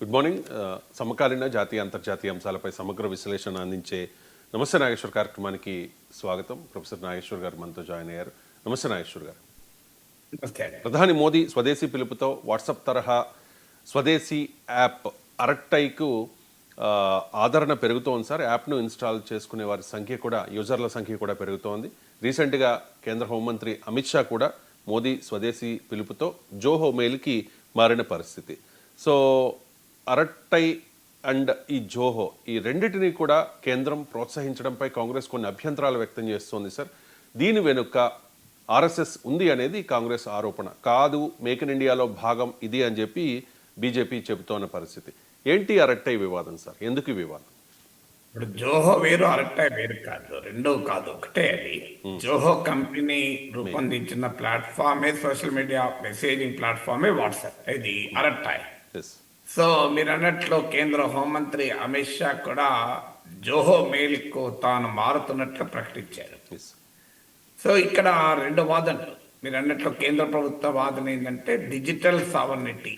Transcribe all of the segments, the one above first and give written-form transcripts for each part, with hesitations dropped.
Good morning. సమకాలీన జాతీయ అంతర్జాతీయ అంశాలపై సమగ్ర విశ్లేషణ అందించే నమస్తే నాగేశ్వర్ కార్యక్రమానికి స్వాగతం. ప్రొఫెసర్ నాగేశ్వర్ గారు మనతో జాయిన్ అయ్యారు. నమస్తే నాగేశ్వర్ గారు. ప్రధాని మోదీ స్వదేశీ పిలుపుతో వాట్సాప్ తరహా స్వదేశీ యాప్ అరట్టైకు ఆదరణ పెరుగుతోంది సార్. యాప్ను ఇన్స్టాల్ చేసుకునే వారి సంఖ్య కూడా, యూజర్ల సంఖ్య కూడా పెరుగుతోంది. రీసెంట్గా కేంద్ర హోంమంత్రి అమిత్ షా కూడా మోదీ స్వదేశీ పిలుపుతో జోహో మెయిల్కి మారిన పరిస్థితి. సో అరట్టై అండ్ ఈ జోహో, ఈ రెండింటినీ కూడా కేంద్రం ప్రోత్సహించడంపై కాంగ్రెస్ కొన్ని అభ్యంతరాలు వ్యక్తం చేస్తోంది సార్. దీని వెనుక ఆర్ఎస్ఎస్ ఉంది అనేది కాంగ్రెస్ ఆరోపణ. కాదు, మేక్ ఇన్ ఇండియాలో భాగం ఇది అని చెప్పి బీజేపీ చెబుతోన్న పరిస్థితి. ఏంటి అరట్టై వివాదం సార్? ఎందుకు ఈ వివాదం? ఇప్పుడు జోహో వేరు, అరట్టై వేరు కాదు, రెండో కాదు, ఒకటే. అది జోహో కంపెనీ రూపొందించిన ప్లాట్ఫామే, సోషల్ మీడియా మెసేజింగ్ ప్లాట్ఫామే వాట్సాప్. ఇది అరట్టై. సో మీరు అన్నట్లు కేంద్ర హోంమంత్రి అమిత్ షా కూడా జోహో మెయిల్ కు తాను మారుతున్నట్లు ప్రకటించారు. సో ఇక్కడ రెండు వాదనలు. మీరు అన్నట్లు కేంద్ర ప్రభుత్వ వాదన ఏంటంటే డిజిటల్ సావర్నిటీ,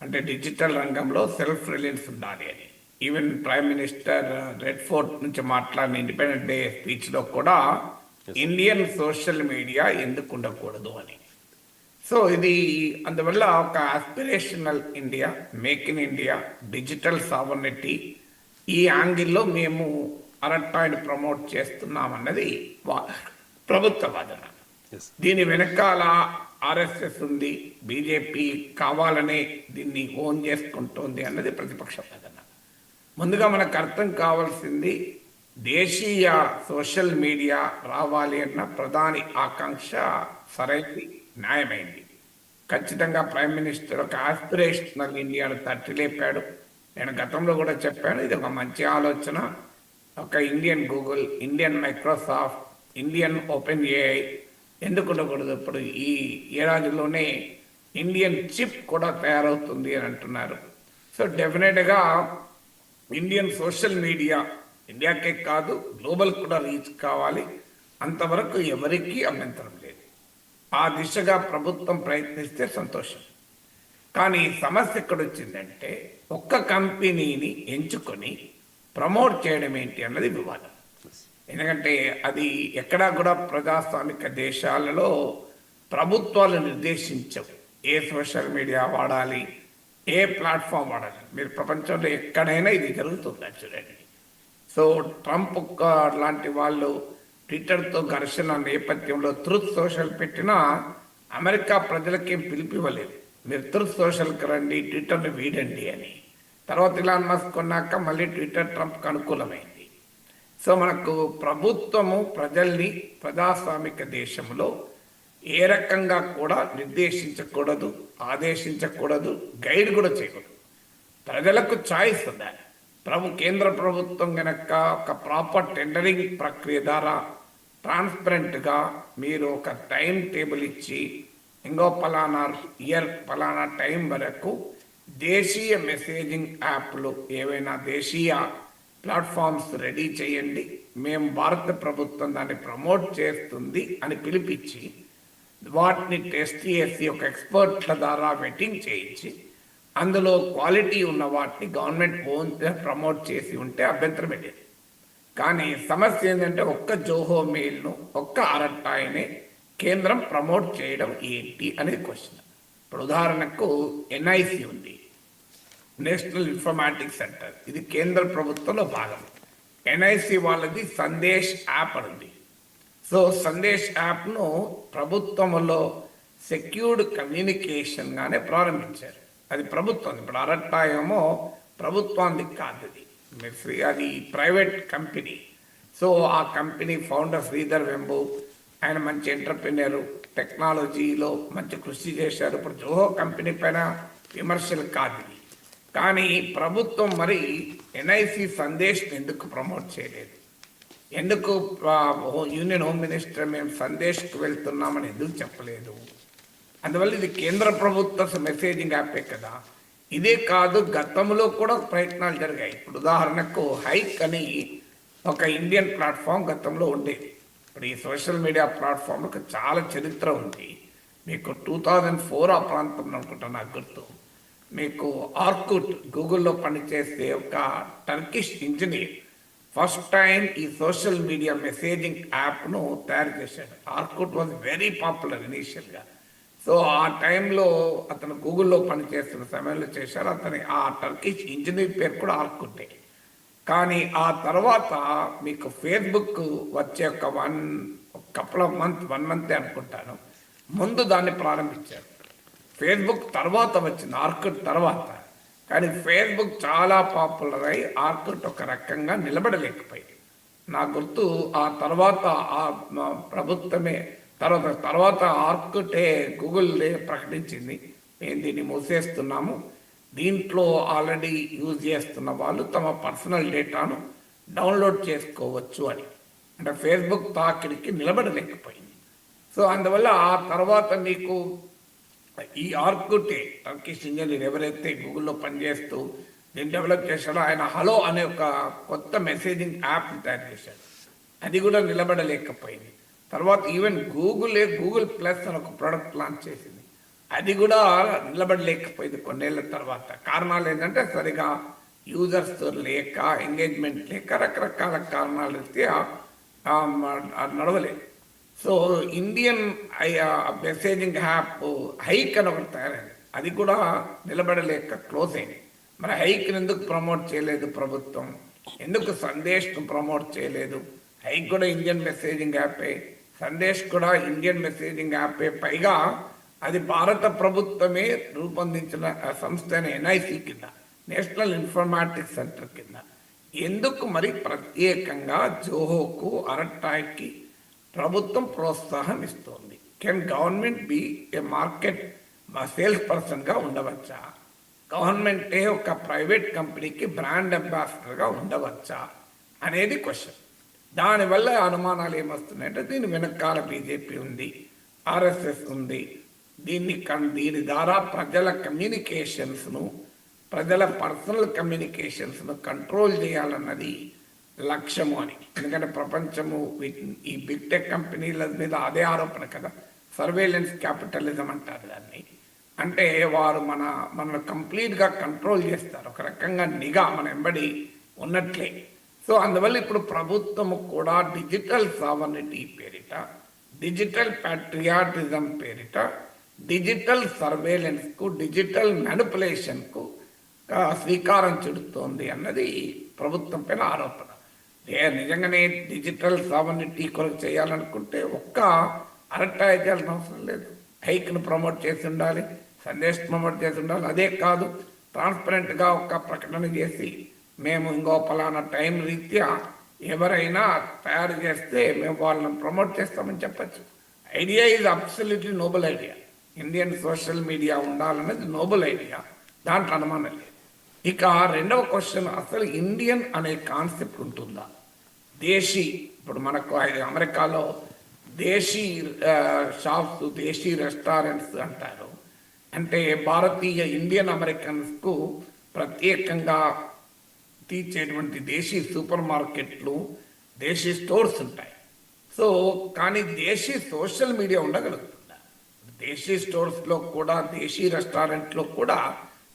అంటే డిజిటల్ రంగంలో సెల్ఫ్ రిలయన్స్ ఉండాలి అని. Even prime minister red fort నుంచి మాట్లాడిన ఇండిపెండెన్స్ డే స్పీచ్లో కూడా ఇండియన్ సోషల్ మీడియా ఎందుకు ఉండకూడదు అని. సో ఇది అందువల్ల ఒక aspirational India, make in India, digital sovereignty, ఈ యాంగిల్లో మేము అరట్టాయిని ప్రమోట్ చేస్తున్నామన్నది ప్రభుత్వ వాదన. దీని వెనకాల ఆర్ఎస్ఎస్ ఉంది, బీజేపీ కావాలనే దీన్ని ఓన్ చేసుకుంటోంది అన్నది ప్రతిపక్ష వాదన. ముందుగా మనకు అర్థం కావాల్సింది, దేశీయ సోషల్ మీడియా రావాలి అన్న ప్రధాని ఆకాంక్ష సరైనది, న్యాయమైంది. ఖచ్చితంగా ప్రైమ్ మినిస్టర్ ఒక ఆస్పిరేషనల్ ఇండియాను తట్టిలేపాడు. నేను గతంలో కూడా చెప్పాను, ఇది ఒక మంచి ఆలోచన. ఒక Indian Google, Indian Microsoft, Indian open AI ఎందుకు ఉండకూడదు? ఇప్పుడు ఈ ఏడాదిలోనే ఇండియన్ చిప్ కూడా తయారవుతుంది అని అంటున్నారు. సో డెఫినెట్గా ఇండియన్ సోషల్ మీడియా ఇండియాకే కాదు, గ్లోబల్ కూడా రీచ్ కావాలి. అంతవరకు ఎవరికీ అభ్యంతరం లేదు. ఆ దిశగా ప్రభుత్వం ప్రయత్నిస్తే సంతోషం. కానీ సమస్య ఎక్కడ వచ్చిందంటే, ఒక్క కంపెనీని ఎంచుకొని ప్రమోట్ చేయడం ఏంటి అన్నది వివాదం. ఎందుకంటే అది ఎక్కడా కూడా ప్రజాస్వామిక దేశాలలో ప్రభుత్వాలు నిర్దేశించవు ఏ సోషల్ మీడియా వాడాలి, ఏ ప్లాట్ఫామ్ వాడాలి. మీరు ప్రపంచంలో ఎక్కడైనా ఇది జరుగుతుంది చూడండి. సో ట్రంప్ లాంటి వాళ్ళు ట్విట్టర్తో ఘర్షణ నేపథ్యంలో ట్రూత్ సోషల్ పెట్టినా అమెరికా ప్రజలకేం పిలిపివ్వలేదు, మీరు ట్రూత్ సోషల్కి రండి, ట్విట్టర్ని వీడండి అని. తర్వాత ఇలాన్ మస్క్ కొన్నాక మళ్ళీ ట్విట్టర్ ట్రంప్కి అనుకూలమైంది. సో మనకు ప్రభుత్వము ప్రజల్ని ప్రజాస్వామిక దేశంలో ఏ రకంగా కూడా నిర్దేశించకూడదు, ఆదేశించకూడదు, గైడ్ కూడా చేయకూడదు. ప్రజలకు ఛాయిస్ ఉండాలి. కేంద్ర ప్రభుత్వం కనుక ఒక ప్రాపర్ టెండరింగ్ ప్రక్రియ ద్వారా ట్రాన్స్పరెంట్గా మీరు ఒక టైం టేబుల్ ఇచ్చి, ఇంకో పలానా ఇయర్ పలానా టైం వరకు దేశీయ మెసేజింగ్ యాప్లు ఏవైనా దేశీయ ప్లాట్ఫామ్స్ రెడీ చేయండి, మేము భారత ప్రభుత్వం దాన్ని ప్రమోట్ చేస్తుంది అని పిలిపించి వాటిని టెస్ట్ చేసి ఒక ఎక్స్పర్ట్ల ద్వారా వెట్టింగ్ చేయించి అందులో క్వాలిటీ ఉన్న వాటిని గవర్నమెంట్ ఓన్ ప్రమోట్ చేసి ఉంటే అభ్యంతరం పెట్టేది. కానీ సమస్య ఏంటంటే ఒక్క జోహో మెయిల్ను, ఒక్క అరట్టాయిని కేంద్రం ప్రమోట్ చేయడం ఏంటి అనేది క్వశ్చన్. ఇప్పుడు ఉదాహరణకు ఎన్ఐసి ఉంది, నేషనల్ ఇన్ఫర్మాటిక్స్ సెంటర్. ఇది కేంద్ర ప్రభుత్వంలో భాగం. ఎన్ఐసి వాళ్ళది సందేశ్ యాప్ ఉంది. సో సందేశ్ యాప్ను ప్రభుత్వంలో సెక్యూర్డ్ కమ్యూనికేషన్గానే ప్రారంభించారు. అది ప్రభుత్వం. ఇప్పుడు అరట్టా ఏమో ప్రభుత్వానికి కాదు, అది ప్రైవేట్ కంపెనీ. సో ఆ కంపెనీ ఫౌండర్ శ్రీధర్ వెంబు, ఆయన మంచి ఎంటర్ప్రినర్, టెక్నాలజీలో మంచి కృషి చేశారు. ఇప్పుడు జోహో కంపెనీ పైన విమర్శలు కాదు. కానీ ప్రభుత్వం మరి ఎన్ఐసి సందేశ్ని ఎందుకు ప్రమోట్ చేయలేదు? ఎందుకు యూనియన్ హోమ్ మినిస్టర్ మేము సందేశ్కి వెళ్తున్నామని ఎందుకు చెప్పలేదు? అందువల్ల ఇది కేంద్ర ప్రభుత్వ మెసేజింగ్ యాపే కదా. ఇదే కాదు, గతంలో కూడా ప్రయత్నాలు జరిగాయి. ఇప్పుడు ఉదాహరణకు హైక్ అని ఒక ఇండియన్ ప్లాట్ఫామ్ గతంలో ఉండేది. ఇప్పుడు ఈ సోషల్ మీడియా ప్లాట్ఫామ్కి చాలా చరిత్ర ఉంది. మీకు 2004 ఆ ప్రాంతంలో అనుకుంటా నాకు గుర్తు. మీకు ఆర్కుట్ గూగుల్లో పనిచేసే ఒక టర్కిష్ ఇంజనీర్ ఫస్ట్ టైం ఈ సోషల్ మీడియా మెసేజింగ్ యాప్ను తయారు చేశాడు. ఆర్కుట్ వాజ్ వెరీ పాపులర్ ఇనీషియల్గా. సో ఆ టైంలో అతను గూగుల్లో పనిచేస్తున్న సమయంలో చేశారు. అతని ఆ టర్కిష్ ఇంజనీర్ పేరు కూడా ఆర్కుటే. కానీ ఆ తర్వాత మీకు ఫేస్బుక్ వచ్చే ఒక కపుల్ ఆఫ్ వన్ మంత్ అనుకుంటాను ముందు దాన్ని ప్రారంభించారు. ఫేస్బుక్ తర్వాత వచ్చింది ఆర్కుట్ తర్వాత. కానీ ఫేస్బుక్ చాలా పాపులర్ అయి ఆర్కుట్ ఒక రకంగా నిలబడలేకపోయింది. నా గుర్తు ఆ తర్వాత ఆ ప్రభుత్వమే తర్వాత ఆర్కుటే గూగుల్ ప్రకటించింది, మేము దీన్ని మూసేస్తున్నాము, దీంట్లో ఆల్రెడీ యూజ్ చేస్తున్న వాళ్ళు తమ పర్సనల్ డేటాను డౌన్లోడ్ చేసుకోవచ్చు అని. అంటే ఫేస్బుక్ తాకిడికి నిలబడలేకపోయింది. సో అందువల్ల ఆ తర్వాత మీకు ఈ ఆర్కుటే టర్కిష్ ఇంజనీర్ ఎవరైతే గూగుల్లో పనిచేస్తూ దీన్ని డెవలప్ చేశాడో ఆయన హలో అనే ఒక కొత్త మెసేజింగ్ యాప్ తయారు చేశాడు. అది కూడా నిలబడలేకపోయింది. తర్వాత ఈవెన్ గూగుల్ ప్లస్ అని ఒక ప్రోడక్ట్ లాంచ్ చేసింది, అది కూడా నిలబడలేకపోయింది కొన్నేళ్ల తర్వాత. కారణాలు ఏంటంటే సరిగా యూజర్స్ లేక, ఎంగేజ్మెంట్ లేక, రకరకాల కారణాలు రీత్యా నడవలేదు. So Indian messaging app Hike అని ఒకటి తయారైంది, అది కూడా నిలబడలేక క్లోజ్ అయింది. మరి హైక్ని ఎందుకు ప్రమోట్ చేయలేదు ప్రభుత్వం, ఎందుకు సందేశ్ను ప్రమోట్ చేయలేదు? హైక్ కూడా ఇండియన్ మెసేజింగ్ యాపే, సందేశ్ కూడా ఇండియన్ మెసేజింగ్ యాపే. పైగా అది భారత ప్రభుత్వమే రూపొందించిన సంస్థ ఎన్ఐసి కింద, నేషనల్ ఇన్ఫర్మాటిక్స్ సెంటర్ కింద. ఎందుకు మరి ప్రత్యేకంగా జోహోకు, అరట్టాయ్కి ప్రభుత్వం ప్రోత్సాహం ఇస్తోంది? Can government be a market sales పర్సన్గా ఉండవచ్చా? గవర్నమెంటే ఒక ప్రైవేట్ కంపెనీకి బ్రాండ్ అంబాసిడర్గా ఉండవచ్చా అనేది క్వశ్చన్. దానివల్ల అనుమానాలు ఏమొస్తున్నాయంటే దీని వెనకాల బీజేపీ ఉంది, ఆర్ఎస్ఎస్ ఉంది. దీని ద్వారా ప్రజల కమ్యూనికేషన్స్ను, ప్రజల పర్సనల్ కమ్యూనికేషన్స్ను కంట్రోల్ చేయాలన్నది లక్ష్యము అని. ఎందుకంటే ప్రపంచము ఈ బిగ్ టెక్ కంపెనీల మీద అదే ఆరోపణ కదా, సర్వేలెన్స్ క్యాపిటలిజం అంటారు దాన్ని. అంటే వారు మనల్ని కంప్లీట్గా కంట్రోల్ చేస్తారు, ఒక రకంగా నిఘా మన వెంబడి ఉన్నట్లే. సో అందువల్ల ఇప్పుడు ప్రభుత్వము కూడా డిజిటల్ సావర్నిటీ పేరిట, డిజిటల్ ప్యాట్రియాటిజం పేరిట, డిజిటల్ సర్వేలెన్స్కు, డిజిటల్ మ్యానిపులేషన్కు శ్రీకారం చుడుతోంది అన్నది ప్రభుత్వం పైన ఆరోపణ. నిజంగానే డిజిటల్ సావర్నిటీ కొరకు చేయాలనుకుంటే ఒక్క అరట్టాయ చేయాల్సిన అవసరం లేదు, హైక్ను ప్రమోట్ చేసి ఉండాలి, సందేశ్ ప్రమోట్ చేసి ఉండాలి. అదే కాదు, ట్రాన్స్పరెంట్గా ఒక ప్రకటన చేసి మేము ఇంకో పలానా టైం రీత్యా ఎవరైనా తయారు చేస్తే మేము వాళ్ళని ప్రమోట్ చేస్తామని చెప్పచ్చు. Idea is absolutely noble idea. Indian social media ఉండాలన్నది నోబెల్ ఐడియా, దాంట్లో అనుమానం లేదు. ఇక రెండవ క్వశ్చన్, అసలు ఇండియన్ అనే కాన్సెప్ట్ ఉంటుందా? దేశీ, ఇప్పుడు మనకు అమెరికాలో దేశీ షాప్స్, దేశీ రెస్టారెంట్స్ అంటారు. అంటే భారతీయ ఇండియన్ అమెరికన్స్కు ప్రత్యేకంగా తీర్చేటువంటి దేశీ సూపర్ మార్కెట్లు, దేశీ స్టోర్స్ ఉంటాయి. సో కానీ దేశీ సోషల్ మీడియా ఉండగలుగుతుందా? దేశీ స్టోర్స్లో కూడా, దేశీ రెస్టారెంట్లో కూడా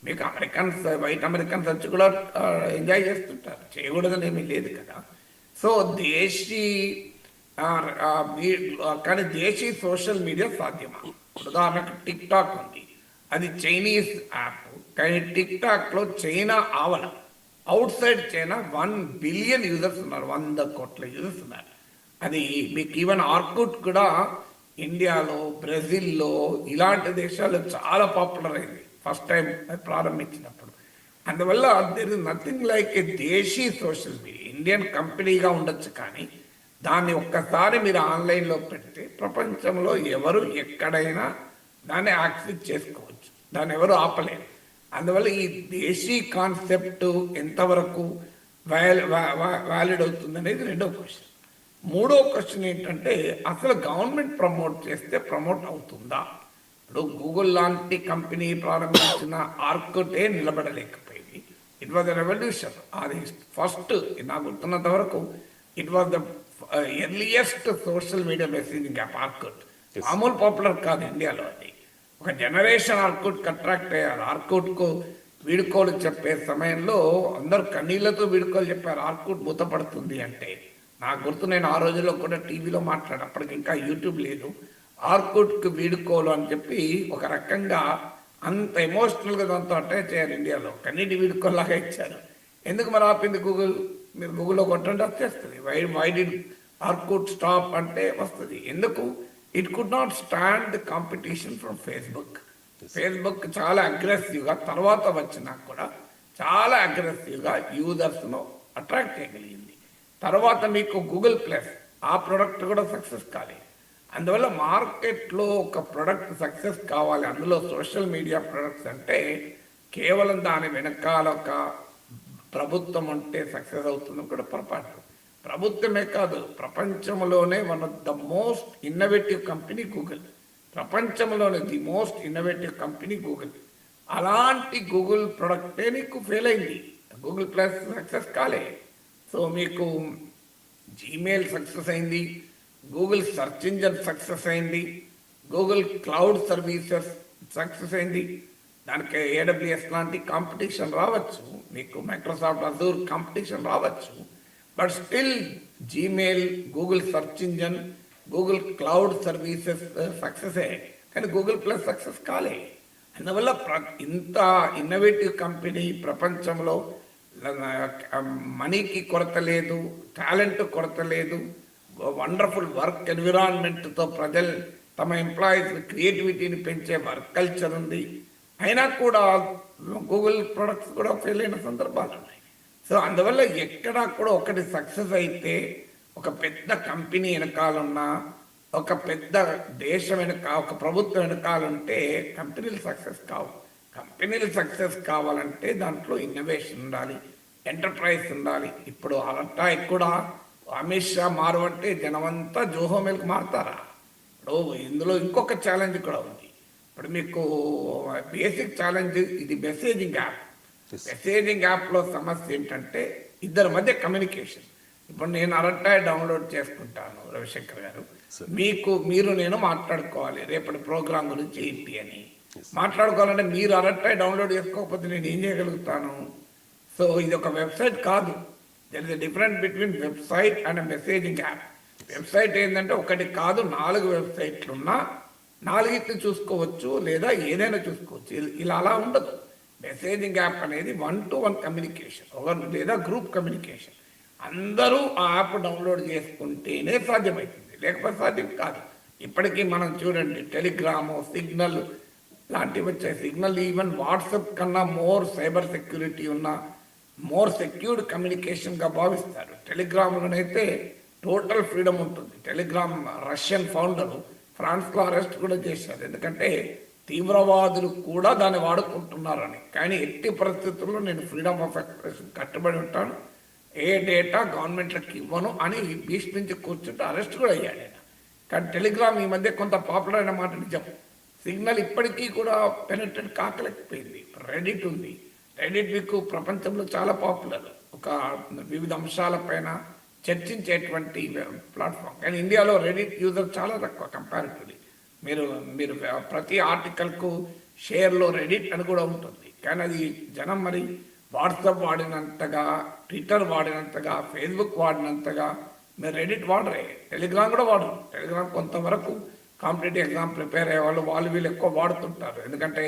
మీకు అమెరికన్స్, వైట్ అమెరికన్స్ వచ్చి కూడా ఎంజాయ్ చేస్తుంటారు, చేయకూడదని ఏమీ లేదు కదా. సో దేశీ కానీ దేశీ సోషల్ మీడియా సాధ్యమా? ఉదాహరణకు టిక్ టాక్ ఉంది, అది చైనీస్ యాప్, కానీ టిక్ టాక్లో చైనా ఆవల, out side China 1 billion users ఉన్నారు, 100 కోట్ల యూజర్స్ ఉన్నారు. అది మీకు ఈవెన్ ఆర్కుట్ కూడా ఇండియాలో, బ్రెజిల్లో, ఇలాంటి దేశాల్లో చాలా పాపులర్ అయింది ఫస్ట్ టైం ప్రారంభించినప్పుడు. అందువల్ల there is nothing like a desi social media. Indian కంపెనీగా ఉండొచ్చు, కానీ దాన్ని ఒక్కసారి మీరు ఆన్లైన్లో పెడితే ప్రపంచంలో ఎవరు ఎక్కడైనా దాన్ని యాక్సెస్ చేసుకోవచ్చు, దాన్ని ఎవరు ఆపలేరు. అందువల్ల ఈ దేశీ కాన్సెప్ట్ ఎంతవరకు వ్యాలిడ్ అవుతుంది అనేది రెండో క్వశ్చన్. మూడో క్వశ్చన్ ఏంటంటే, అసలు గవర్నమెంట్ ప్రమోట్ చేస్తే ప్రమోట్ అవుతుందా? ఇప్పుడు గూగుల్ లాంటి కంపెనీ ప్రారంభించిన ఆర్కుటే నిలబడలేకపోయింది. It was the revolution. అది ఫస్ట్, నాకు గుర్తున్నంత వరకు it was the earliest social media messaging app Orkut. మామూలు పాపులర్ కాదు ఇండియాలో. అది ఒక జనరేషన్ ఆర్కుట్కి అట్రాక్ట్ అయ్యారు. ఆర్కుట్కు వీడుకోలు చెప్పే సమయంలో అందరూ కన్నీళ్లతో వీడుకోలు చెప్పారు, ఆర్కుట్ మూతపడుతుంది అంటే. నాకు గుర్తు, నేను ఆ రోజుల్లో కూడా టీవీలో మాట్లాడాను, అప్పటికి ఇంకా యూట్యూబ్ లేదు. ఆర్కుట్కు వీడుకోలు అని చెప్పి ఒక రకంగా అంత ఎమోషనల్గా దాంతో అటాచ్ అయ్యారు ఇండియాలో. కన్నీటి వీడుకోలాగా ఇచ్చారు. ఎందుకు మరి ఆపింది గూగుల్? మీరు గూగుల్లో కొట్టండి వచ్చేస్తుంది. వై డిడ్ ఆర్కుట్ స్టాప్ అంటే వస్తుంది. ఎందుకు? It could not stand the competition from Facebook. Facebook చాలా అగ్రెసివ్గా తర్వాత వచ్చినా కూడా చాలా అగ్రెసివ్గా యూజర్స్ను అట్రాక్ట్ చేయగలిగింది. తర్వాత మీకు గూగుల్ ప్లస్, ఆ ప్రోడక్ట్ కూడా సక్సెస్ కాలేదు. అందువల్ల మార్కెట్లో ఒక ప్రోడక్ట్ సక్సెస్ కావాలి, అందులో సోషల్ మీడియా ప్రొడక్ట్స్ అంటే కేవలం దాని వెనకాల ఒక ప్రభుత్వం ఉంటే సక్సెస్ అవుతుందని కూడా పొరపాటు. ప్రభుత్వమే కాదు, ప్రపంచంలోనే one of the most innovative company Google. ప్రపంచంలోనే the most innovative company Google. అలాంటి గూగుల్ ప్రొడక్టే నీకు ఫెయిల్ అయింది. గూగుల్ ప్లస్ సక్సెస్ కాలే. సో మీకు జీమెయిల్ సక్సెస్ అయింది, గూగుల్ సెర్చ్ ఇంజన్ సక్సెస్ అయింది, గూగుల్ క్లౌడ్ సర్వీసెస్ సక్సెస్ అయింది. దానికి AWS లాంటి కాంపిటీషన్ రావచ్చు, మీకు మైక్రోసాఫ్ట్ అజూర్ కాంపిటీషన్ రావచ్చు. But still Gmail, Google search engine, Google cloud services సక్సెసే, కానీ గూగుల్ ప్లస్ సక్సెస్ కాలే. అందువల్ల ఇంత ఇన్నోవేటివ్ కంపెనీ ప్రపంచంలో మనీకి కొరత లేదు, టాలెంట్ కొరత లేదు, వండర్ఫుల్ వర్క్ ఎన్విరాన్మెంట్తో ప్రజలు తమ ఎంప్లాయీస్ క్రియేటివిటీని పెంచే వర్క్ కల్చర్ ఉంది. అయినా కూడా గూగుల్ ప్రొడక్ట్స్ కూడా ఫెయిల్ అయిన సందర్భాలు ఉన్నాయి. సో అందువల్ల ఎక్కడా కూడా ఒకటి సక్సెస్ అయితే ఒక పెద్ద కంపెనీ వెనకాలన్నా, ఒక పెద్ద దేశం ఒక ప్రభుత్వం వెనకాలంటే కంపెనీలు సక్సెస్ కావు. కంపెనీలు సక్సెస్ కావాలంటే దాంట్లో ఇన్నోవేషన్ ఉండాలి, ఎంటర్ప్రైజ్ ఉండాలి. ఇప్పుడు అలా కూడా అమిత్ షా మారవంటే జనమంతా జోహో మెయిల్కి మారుతారా? ఇప్పుడు ఇందులో ఇంకొక ఛాలెంజ్ కూడా ఉంది. ఇప్పుడు మీకు బేసిక్ ఛాలెంజ్ ఇది మెసేజింగ్ యాప్. మెసేజింగ్ యాప్లో సమస్య ఏంటంటే ఇద్దరి మధ్య కమ్యూనికేషన్. ఇప్పుడు నేను అరట్టాయ్ డౌన్లోడ్ చేసుకుంటాను రవిశంకర్ గారు, మీరు నేను మాట్లాడుకోవాలి రేపటి ప్రోగ్రామ్ గురించి ఏంటి అని. మాట్లాడుకోవాలంటే మీరు అరట్టాయ్ డౌన్లోడ్ చేసుకోకపోతే నేను ఏం చేయగలుగుతాను? సో ఇది ఒక వెబ్సైట్ కాదు. There is a difference between website and messaging app. Website ఏంటంటే ఒకటి కాదు, 4 వెబ్సైట్లున్నా 4 చూసుకోవచ్చు, లేదా ఏదైనా చూసుకోవచ్చు. ఇలా అలా ఉండదు. మెసేజింగ్ యాప్ అనేది 1-to-1 కమ్యూనికేషన్, లేదా గ్రూప్ కమ్యూనికేషన్. అందరూ ఆ యాప్ డౌన్లోడ్ చేసుకుంటేనే సాధ్యమవుతుంది, లేకపోతే సాధ్యం కాదు. ఇప్పటికీ మనం చూడండి, టెలిగ్రాము, సిగ్నల్ లాంటివి వచ్చాయి. సిగ్నల్ ఈవెన్ వాట్సాప్ కన్నా మోర్ సైబర్ సెక్యూరిటీ ఉన్న, మోర్ సెక్యూర్డ్ కమ్యూనికేషన్గా భావిస్తారు. టెలిగ్రామ్లోనైతే టోటల్ ఫ్రీడమ్ ఉంటుంది. టెలిగ్రామ్ రష్యన్ ఫౌండరు ఫ్రాన్స్లో అరెస్ట్ కూడా చేశారు, ఎందుకంటే తీవ్రవాదులు కూడా దాన్ని వాడుకుంటున్నారని. కానీ ఎట్టి పరిస్థితుల్లో నేను ఫ్రీడమ్ ఆఫ్ ఎక్స్ప్రెషన్ కట్టుబడి ఉంటాను, ఏ డేటా గవర్నమెంట్లకు ఇవ్వను అని భీష్మించి కూర్చుంటే అరెస్ట్ కూడా అయ్యాడు ఆయన. కానీ టెలిగ్రామ్ ఈ మధ్య కొంత పాపులర్ అయిన మాట నిజం. సిగ్నల్ ఇప్పటికీ కూడా పెనెట్రేట్ కాకలేకపోయింది. రెడిట్ ఉంది. రెడిట్ మీకు ప్రపంచంలో చాలా పాపులర్, ఒక వివిధ అంశాలపైన చర్చించేటువంటి ప్లాట్ఫామ్. కానీ ఇండియాలో రెడిట్ యూజర్ చాలా తక్కువ కంపారిటివ్లీ. మీరు ప్రతి ఆర్టికల్కు షేర్లో రెడిట్ అని కూడా ఉంటుంది, కానీ అది జనం మరి వాట్సాప్ వాడినంతగా, ట్విట్టర్ వాడినంతగా, ఫేస్బుక్ వాడినంతగా మీరు రెడిట్ వాడరే. టెలిగ్రామ్ కూడా వాడరు. టెలిగ్రామ్ కొంతవరకు కాంపిటేటివ్ ఎగ్జామ్ ప్రిపేర్ అయ్యే వాళ్ళు వీళ్ళు ఎక్కువ వాడుతుంటారు, ఎందుకంటే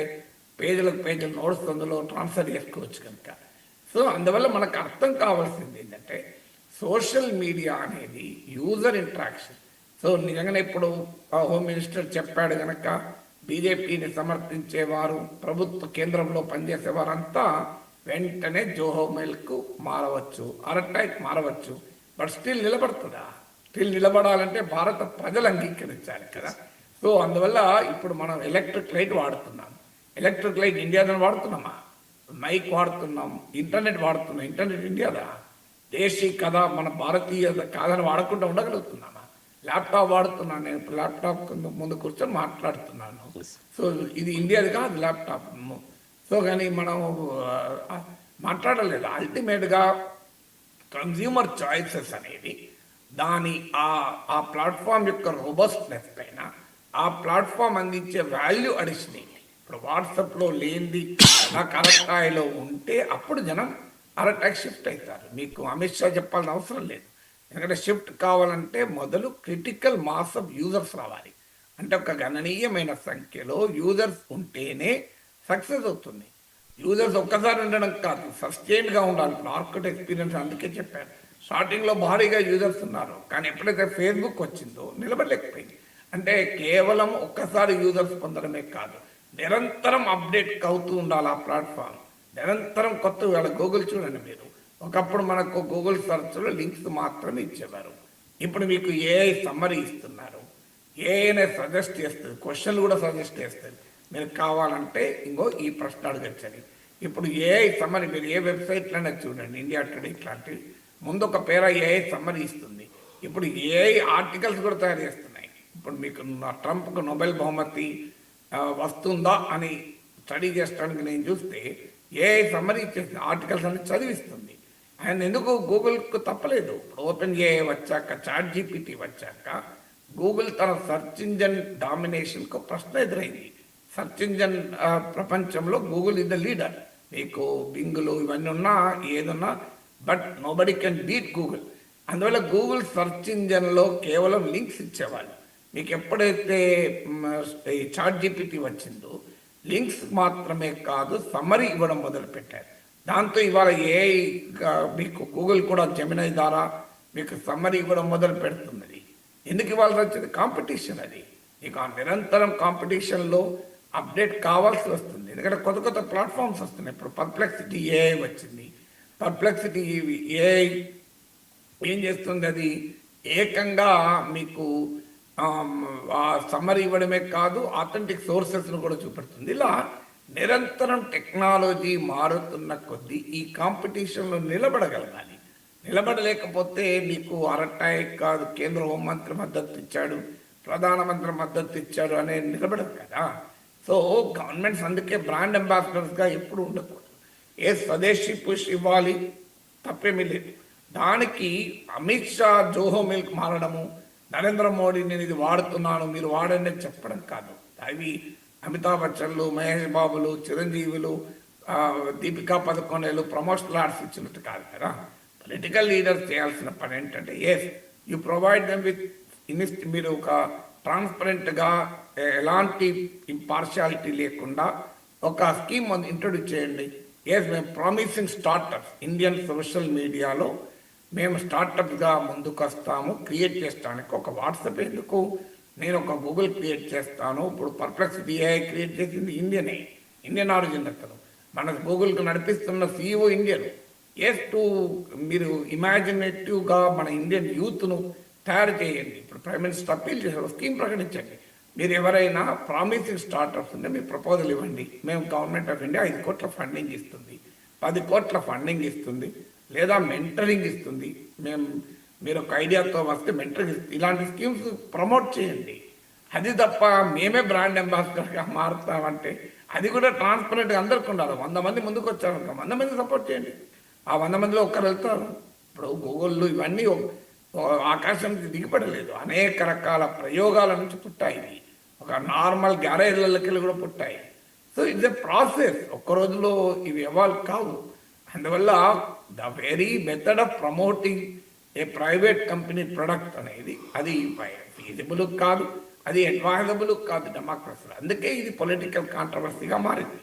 పేజీలు నోట్స్ అందులో ట్రాన్స్ఫర్ చేసుకోవచ్చు కనుక. సో అందువల్ల మనకు అర్థం కావాల్సింది ఏంటంటే సోషల్ మీడియా అనేది యూజర్ ఇంటరాక్షన్. సో నిజంగానే ఇప్పుడు హోమ్ మినిస్టర్ చెప్పాడు కనుక బీజేపీని సమర్థించేవారు, ప్రభుత్వ కేంద్రంలో పనిచేసేవారంతా వెంటనే జోహో మెయిల్కు మారవచ్చు, అరట్టాయ్కి మారవచ్చు. But still నిలబడుతుందా? స్టిల్ నిలబడాలంటే భారత ప్రజలు అంగీకరించాలి కదా. సో అందువల్ల ఇప్పుడు మనం ఎలక్ట్రిక్ లైట్ వాడుతున్నాం. ఎలక్ట్రిక్ లైట్ ఇండియాలో వాడుతున్నామా? మైక్ వాడుతున్నాం, ఇంటర్నెట్ వాడుతున్నాం. ఇంటర్నెట్ ఇండియాదా? దేశీ కదా, మన భారతీయ కాదని వాడకుండా ఉండగలుగుతున్నామా? ల్యాప్టాప్ వాడుతున్నాను నేను, ఇప్పుడు ల్యాప్టాప్ ముందు కూర్చొని మాట్లాడుతున్నాను. సో ఇది ఇండియాది కాదు ల్యాప్టాప్. సో కానీ మనం మాట్లాడలేదు. అల్టిమేట్గా కన్జ్యూమర్ చాయిసెస్ అనేది దాని ఆ ప్లాట్ఫామ్ యొక్క రోబస్ట్నెస్ పైన, ఆ ప్లాట్ఫామ్ అందించే వాల్యూ అడిషన్ ఏంటి. ఇప్పుడు వాట్సాప్లో లేనిది నాకు అరటాయిలో ఉంటే అప్పుడు జనం అరటాక్ షిఫ్ట్ అవుతారు. మీకు అమిత్ షా చెప్పాల్సిన అవసరం లేదు. ఎందుకంటే షిఫ్ట్ కావాలంటే మొదలు క్రిటికల్ మాస్ ఆఫ్ యూజర్స్ రావాలి. అంటే ఒక గణనీయమైన సంఖ్యలో యూజర్స్ ఉంటేనే సక్సెస్ అవుతుంది. యూజర్స్ ఒక్కసారి ఉండడం కాదు, సస్టైన్డ్గా ఉండాలి. మార్కెట్ ఎక్స్పీరియన్స్ అందుకే చెప్పాను. స్టార్టింగ్లో భారీగా యూజర్స్ ఉన్నారు, కానీ ఎప్పుడైతే ఫేస్బుక్ వచ్చిందో నిలబడలేకపోయింది. అంటే కేవలం ఒక్కసారి యూజర్స్ పొందడమే కాదు, నిరంతరం అప్డేట్ అవుతూ ఉండాలి ఆ ప్లాట్ఫామ్. నిరంతరం కొత్త వాళ్ళ గూగుల్ చూడండి మీరు, ఒకప్పుడు మనకు గూగుల్ సెర్చ్లో లింక్స్ మాత్రమే ఇచ్చేవారు. ఇప్పుడు మీకు ఏఐ సమ్మరీ ఇస్తున్నారు. ఏఐనే సజెస్ట్ చేస్తుంది, క్వశ్చన్లు కూడా సజెస్ట్ చేస్తుంది. మీరు కావాలంటే ఇంకో ఈ ప్రశ్న అడగచ్చని. ఇప్పుడు ఏఐ సమ్మరీ మీరు ఏ వెబ్సైట్లోనే చూడండి, ఇండియా టుడే ఇట్లాంటివి, ముందు ఒక పేర ఏఐ సమ్మరీ ఇస్తుంది. ఇప్పుడు ఏఐ ఆర్టికల్స్ కూడా తయారు చేస్తున్నాయి. ఇప్పుడు మీకు ట్రంప్కు నోబెల్ బహుమతి వస్తుందా అని స్టడీ చేసడానికి నేను చూస్తే ఏఐ సమ్మరీ ఇచ్చేసి ఆర్టికల్స్ అన్ని చదివిస్తుంది. ఆయన ఎందుకు గూగుల్కు తప్పలేదు. ఇప్పుడు ఓపెన్ ఏఐ వచ్చాక, చాట్ జీపీటీ వచ్చాక గూగుల్ తన సెర్చ్ ఇంజన్ డామినేషన్కు ప్రశ్న ఎదురైంది. సెర్చ్ ఇంజన్ ప్రపంచంలో గూగుల్ ఇస్ ద లీడర్. మీకు బింగులు ఇవన్నీ ఉన్నా ఏదున్నా, but nobody can beat Google. అందువల్ల గూగుల్ సెర్చ్ ఇంజన్లో కేవలం లింక్స్ ఇచ్చేవాళ్ళు. మీకు ఎప్పుడైతే ఈ చాట్ జీపీటీ వచ్చిందో లింక్స్ మాత్రమే కాదు సమ్మరీ ఇవ్వడం మొదలుపెట్టారు. దాంతో ఇవాళ ఏఐ మీకు గూగుల్ కూడా జెమినై ద్వారా మీకు సమ్మరీ ఇవ్వడం మొదలు పెడుతున్నది. ఎందుకు ఇవ్వాల్సి వచ్చింది? కాంపిటీషన్. అది మీకు ఆ నిరంతరం కాంపిటీషన్లో అప్డేట్ కావాల్సి వస్తుంది. ఎందుకంటే కొత్త కొత్త ప్లాట్ఫామ్స్ వస్తున్నాయి. ఇప్పుడు పర్ప్లెక్సిటీ ఏఐ వచ్చింది. పర్ప్లెక్సిటీ ఏఐ ఏం చేస్తుంది? అది ఏకంగా మీకు ఆ సమ్మరీ ఇవ్వడమే కాదు, ఆథెంటిక్ సోర్సెస్ను కూడా చూపెడుతుంది. ఇలా నిరంతరం టెక్నాలజీ మారుతున్న కొద్దీ ఈ కాంపిటీషన్లో నిలబడగలగాలి. నిలబడలేకపోతే మీకు అరటాయి కాదు, కేంద్ర హోంమంత్రి మద్దతు ఇచ్చాడు, ప్రధానమంత్రి మద్దతు ఇచ్చాడు అనే నిలబడదు కదా. సో గవర్నమెంట్స్ అందుకే బ్రాండ్ అంబాసిడర్స్గా ఎప్పుడు ఉండకూడదు. ఏ స్వదేశీ పుష్ ఇవ్వాలి, తప్పేమీ లేదు. దానికి అమిత్ షా జోహో మిల్క్ మారడము, నరేంద్ర మోడీ నేను ఇది వాడుతున్నాను మీరు వాడండి చెప్పడం కాదు. అవి అమితాబ్ బచ్చన్లు, మహేష్ బాబులు, చిరంజీవులు, దీపికా పదుకొనేలు ప్రమోషనల్ ఆర్ట్స్ ఇచ్చినట్టు కాదు కదా. పొలిటికల్ లీడర్స్ చేయాల్సిన పని ఏంటంటే, yes you provide them with మీరు ఒక ట్రాన్స్పరెంట్గా ఎలాంటి ఇంపార్షియాలిటీ లేకుండా ఒక స్కీమ్ ఇంట్రొడ్యూస్ చేయండి. ఎస్ మేము ప్రామిసింగ్ స్టార్టప్స్ ఇండియన్ సోషల్ మీడియాలో మేము స్టార్టప్గా ముందుకు వస్తాము. క్రియేట్ చేయడానికి ఒక వాట్సాప్ ఎందుకు, నేను ఒక గూగుల్ క్రియేట్ చేస్తాను. ఇప్పుడు పర్ప్లెక్సిటీ ఏఐ క్రియేట్ చేసింది ఇండియన్ ఆరిజిన్ అతను. మన గూగుల్కి నడిపిస్తున్న CEO ఇండియన్. ఎస్ టు మీరు ఇమాజినేటివ్గా మన ఇండియన్ యూత్ను తయారు చేయండి. ఇప్పుడు ప్రైమ్ మినిస్టర్ అప్పీల్ చేశారు, స్కీమ్ ప్రకటించండి. మీరు ఎవరైనా ప్రామిసింగ్ స్టార్టప్స్ ఉంటే మీరు ప్రపోజల్ ఇవ్వండి. మేము గవర్నమెంట్ ఆఫ్ ఇండియా 5 కోట్ల ఫండింగ్ ఇస్తుంది, 10 కోట్ల ఫండింగ్ ఇస్తుంది, లేదా మెంటరింగ్ ఇస్తుంది. మీరు ఒక ఐడియాతో వస్తే మెంటరింగ్ ఇస్తుంది. ఇలాంటి స్కీమ్స్ ప్రమోట్ చేయండి. అది తప్ప మేమే బ్రాండ్ అంబాసిడర్గా మారుతామంటే అది కూడా ట్రాన్స్పరెంట్గా అందరికీ ఉండాలి. 100 మంది ముందుకు వచ్చారు, 100 మంది సపోర్ట్ చేయండి. ఆ 100 మందిలో ఒక్కరు వెళ్తారు. ఇప్పుడు గూగుల్ ఇవన్నీ ఆకాశానికి దిగిపడలేదు, అనేక రకాల ప్రయోగాల నుంచి పుట్టాయి. ఒక నార్మల్ గ్యారేజ్లకి కూడా పుట్టాయి. So it's a process. ఒక్క రోజులో ఇవి ఎవాల్వ్ కావు. అందువల్ల the very method of promoting a private company product అనేది అది ఫీజిబుల్ కాదు, అది అడ్వైజబుల్ కాదు డెమోక్రసీలో. అందుకే ఇది పొలిటికల్ కాంట్రవర్సీగా మారింది.